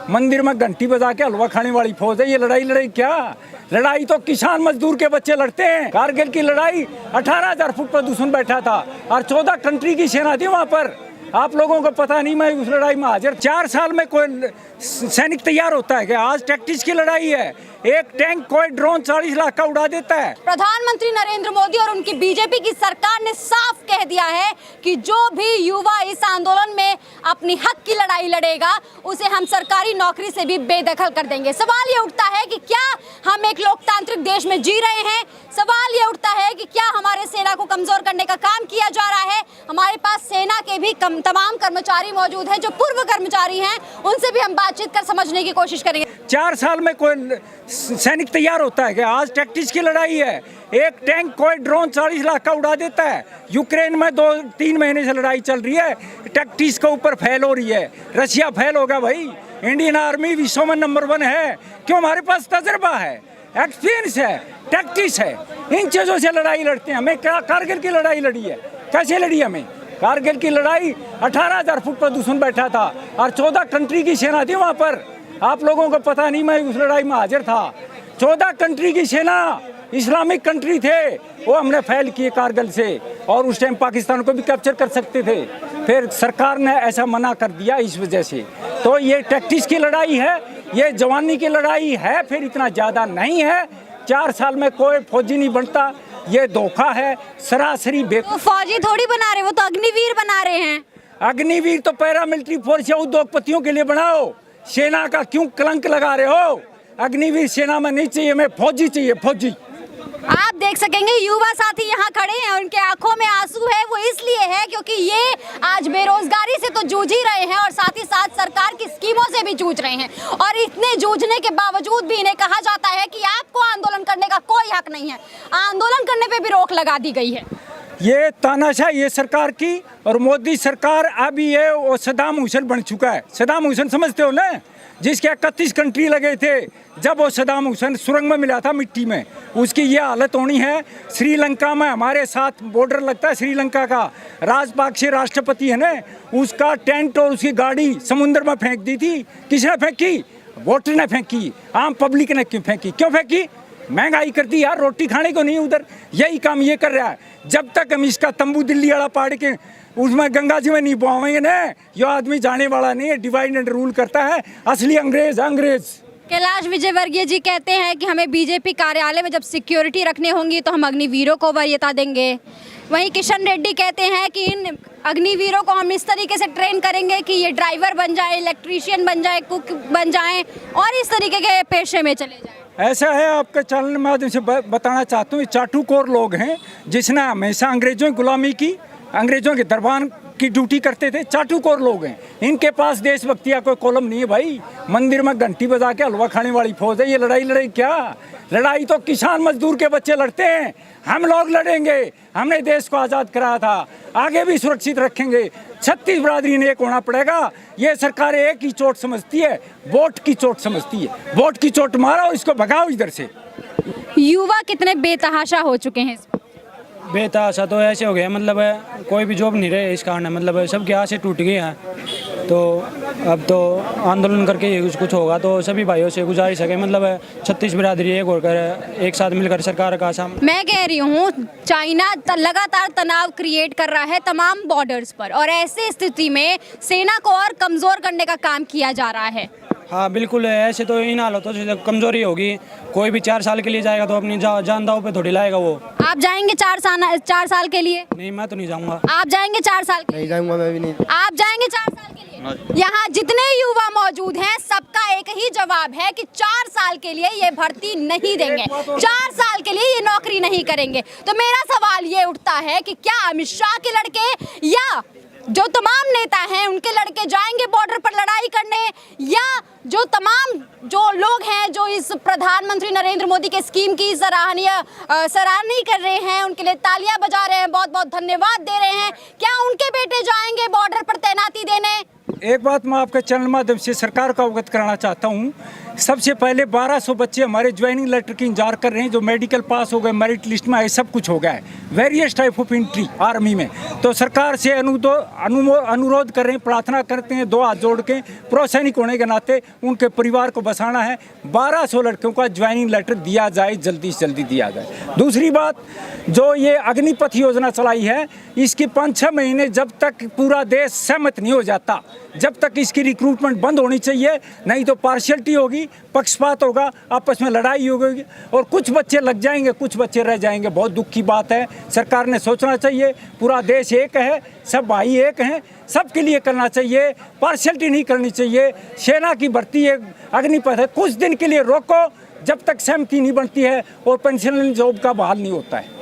मंदिर में घंटी बजा के हलवा खाने वाली फौज है। ये लड़ाई क्या? लड़ाई तो किसान मजदूर के बच्चे लड़ते हैं। कारगिल की लड़ाई 18,000 फुट पर दुश्मन बैठा था और 14 कंट्री की सेना थी वहां पर। आप लोगों को पता नहीं, मैं उस लड़ाई में हाजिर। 4 साल में कोई सैनिक तैयार होता है कि आज टैक्टिक्स की लड़ाई है। एक टैंक कोई ड्रोन 40 लाख का उड़ा देता है। प्रधानमंत्री नरेंद्र मोदी और उनकी बीजेपी की सरकार ने साफ कह दिया है कि जो भी युवा इस आंदोलन में अपनी हक की लड़ाई लड़ेगा उसे हम सरकारी नौकरी से भी बेदखल कर देंगे। सवाल ये उठता है कि क्या हम एक लोकतांत्रिक देश में जी रहे हैं? सवाल ये उठता है कि क्या हमारे सेना को कमजोर करने का काम किया जा रहा है? हमारे पास सेना के भी तमाम कर्मचारी मौजूद हैं जो पूर्व कर्मचारी हैं, उनसे भी हम बातचीत कर समझने की कोशिश करेंगे। 4 साल में कोई सैनिक तैयार होता है कि आज टैक्टिक्स की लड़ाई है। एक टैंक कोई ड्रोन 40 लाख का उड़ा देता है। यूक्रेन में 2-3 महीने से लड़ाई चल रही है, टैक्टिक्स के ऊपर फेल हो रही है। रशिया फेल होगा भाई। इंडियन आर्मी विश्व में नंबर 1 है। क्यों? हमारे पास तजर्बा है, एक्सपीरियंस है, टैक्टिक्स है। इन चीजों से लड़ाई लड़ते हैं। हमें कारगिल की लड़ाई लड़ी है। कैसे लड़ी? हमें कारगिल की लड़ाई 18,000 फुट पर दुश्मन बैठा था और 14 कंट्री की सेना थी वहां पर। आप लोगों को पता नहीं, मैं उस लड़ाई में हाजिर था। 14 कंट्री की सेना, इस्लामिक कंट्री थे, वो हमने फेल किए कारगिल से। और उस टाइम पाकिस्तान को भी कैप्चर कर सकते थे, फिर सरकार ने ऐसा मना कर दिया इस वजह से। तो ये टैक्टिक्स की लड़ाई है, ये जवानी की लड़ाई है, फिर इतना ज़्यादा नहीं है। 4 साल में कोई फौजी नहीं बनता, ये धोखा है सरासरी। तो फौजी थोड़ी बना रहे, वो तो अग्निवीर बना रहे हैं। अग्निवीर तो पैरामिलिट्री फोर्स या उद्योगपतियों के लिए बनाओ। सेना का क्यों कलंक लगा रहे हो? अग्निवीर सेना में नहीं चाहिए, हमें फौजी चाहिए, फौजी। आप देख सकेंगे युवा साथी यहाँ खड़े हैं, उनके आंखों में आंसू है। वो इसलिए है क्योंकि ये आज बेरोजगारी से तो जूझ ही रहे हैं और साथ ही साथ सरकार की स्कीमों से भी जूझ रहे हैं। और इतने जूझने के बावजूद भी इन्हें कहा जाता है कि आपको आंदोलन करने का कोई हक नहीं है। आंदोलन करने पे भी रोक लगा दी गई है। ये तानाशाही ये सरकार की। और मोदी सरकार अभी ये वो सद्दाम हुसैन बन चुका है। सद्दाम हुसैन समझते हो ना, जिसके 31 कंट्री लगे थे जब वो सद्दाम हुसैन सुरंग में मिला था मिट्टी में, उसकी ये हालत होनी है। श्रीलंका में हमारे साथ बॉर्डर लगता है श्रीलंका का, राजपाक्षे राष्ट्रपति है ना, उसका टेंट और उसकी गाड़ी समुद्र में फेंक दी थी। किसने फेंकी? वोटर ने फेंकी। आम पब्लिक ने क्यों फेंकी? क्यों फेंकी? महंगाई कर दी यार, रोटी खाने को नहीं उधर। यही काम ये कर रहा है। जब तक हम इसका तंबू दिल्ली वाला पाड़ के उसमें गंगा जी में नहीं बहावेंगे ना, ये आदमी जाने वाला नहीं है। डिवाइड एंड रूल करता है असली अंग्रेज। कैलाश विजयवर्गीय जी कहते हैं कि हमें बीजेपी कार्यालय में जब सिक्योरिटी रखने होंगी तो हम अग्निवीरों को वरीयता देंगे। वहीं किशन रेड्डी कहते हैं कि इन अग्निवीरों को हम इस तरीके से ट्रेन करेंगे कि ये ड्राइवर बन जाए, इलेक्ट्रीशियन बन जाए, कुक बन जाएं और इस तरीके के पेशे में चले जाएं। ऐसा है, आपके चैनल में माध्यम से बताना चाहता हूँ, चाटुकोर लोग हैं जिसने हमेशा अंग्रेजों की गुलामी की, अंग्रेजों के दरबार की ड्यूटी करते थे। चाटुकोर लोग हैं, इनके पास देशभक्ति का कोई कॉलम नहीं है भाई। मंदिर में घंटी बजा के हलवा खाने वाली फौज है। ये लड़ाई क्या? लड़ाई तो किसान मजदूर के बच्चे लड़ते हैं। हम लोग लड़ेंगे। हमने देश को आज़ाद कराया था, आगे भी सुरक्षित रखेंगे। 36 बिरादरी ने एक होना पड़ेगा। ये सरकार एक ही चोट समझती है, वोट की चोट समझती है। वोट की चोट मारो, इसको भगाओ इधर से। युवा कितने बेतहाशा हो चुके हैं? बेतहाशा तो ऐसे हो गया, मतलब कोई भी जॉब नहीं रहे इस कारण, मतलब सबकी आसें टूट गई हैं। तो अब तो आंदोलन करके ही कुछ होगा। तो सभी भाइयों से गुजारिश है कि मतलब 36 बिरादरी एक होकर एक साथ मिलकर सरकार का सामना। मैं कह रही हूँ चाइना लगातार तनाव क्रिएट कर रहा है तमाम बॉर्डर्स पर, और ऐसे स्थिति में सेना को और कमजोर करने का काम किया जा रहा है। हाँ बिल्कुल, ऐसे तो इन हालतों से कमजोरी होगी। कोई भी 4 साल के लिए जाएगा तो अपनी जान दांव पे थोड़ी लाएगा वो। आप जाएंगे 4 साल के लिए? नहीं, मैं तो नहीं जाऊंगा। आप जाएंगे 4 साल के लिए? नहीं जाऊंगा, मैं भी नहीं। आप जाएंगे 4 साल के लिए? यहाँ जितने युवा मौजूद हैं सबका एक ही जवाब है कि 4 साल के लिए ये भर्ती नहीं देंगे, 4 साल के लिए ये नौकरी नहीं करेंगे। तो मेरा सवाल ये उठता है कि क्या अमित शाह के लड़के या जो तमाम नेता हैं उनके लड़के जाएंगे बॉर्डर पर लड़ाई करने, या जो तमाम जो लोग हैं जो इस प्रधानमंत्री नरेंद्र मोदी के स्कीम की सराहनीय कर रहे हैं, उनके लिए तालियां बजा रहे हैं, बहुत बहुत धन्यवाद दे रहे हैं, क्या उनके बेटे जाएंगे बॉर्डर पर तैनाती देने? एक बात मैं आपके चैनल माध्यम से सरकार को अवगत कराना चाहता हूँ। सबसे पहले 1200 बच्चे हमारे ज्वाइनिंग लेटर की इंतजार कर रहे हैं, जो मेडिकल पास हो गए, मेरिट लिस्ट में आए, सब कुछ हो गया है, various type of entry army में। तो सरकार से अनुरोध कर रहे हैं, प्रार्थना करते हैं 2 हाथ जोड़ के, प्रो सैनिक होने के नाते उनके परिवार को बसाना है। 1200 लड़कियों का ज्वाइनिंग लेटर दिया जाए, जल्दी से जल्दी दिया जाए। दूसरी बात, जो ये अग्निपथ योजना चलाई है, इसकी 5-6 महीने जब तक पूरा देश सहमत नहीं हो जाता, जब तक इसकी रिक्रूटमेंट बंद होनी चाहिए, नहीं तो पार्शियलिटी होगी, पक्षपात होगा, आपस में लड़ाई होगी और कुछ बच्चे लग जाएंगे, कुछ बच्चे रह जाएंगे। बहुत दुख की बात है। सरकार ने सोचना चाहिए, पूरा देश एक है, सब भाई एक हैं, सबके लिए करना चाहिए, पार्शियलिटी नहीं करनी चाहिए। सेना की भर्ती एक अग्निपथ है, कुछ दिन के लिए रोको, जब तक सहमति नहीं बनती है और पेंशन जॉब का बहाल नहीं होता है।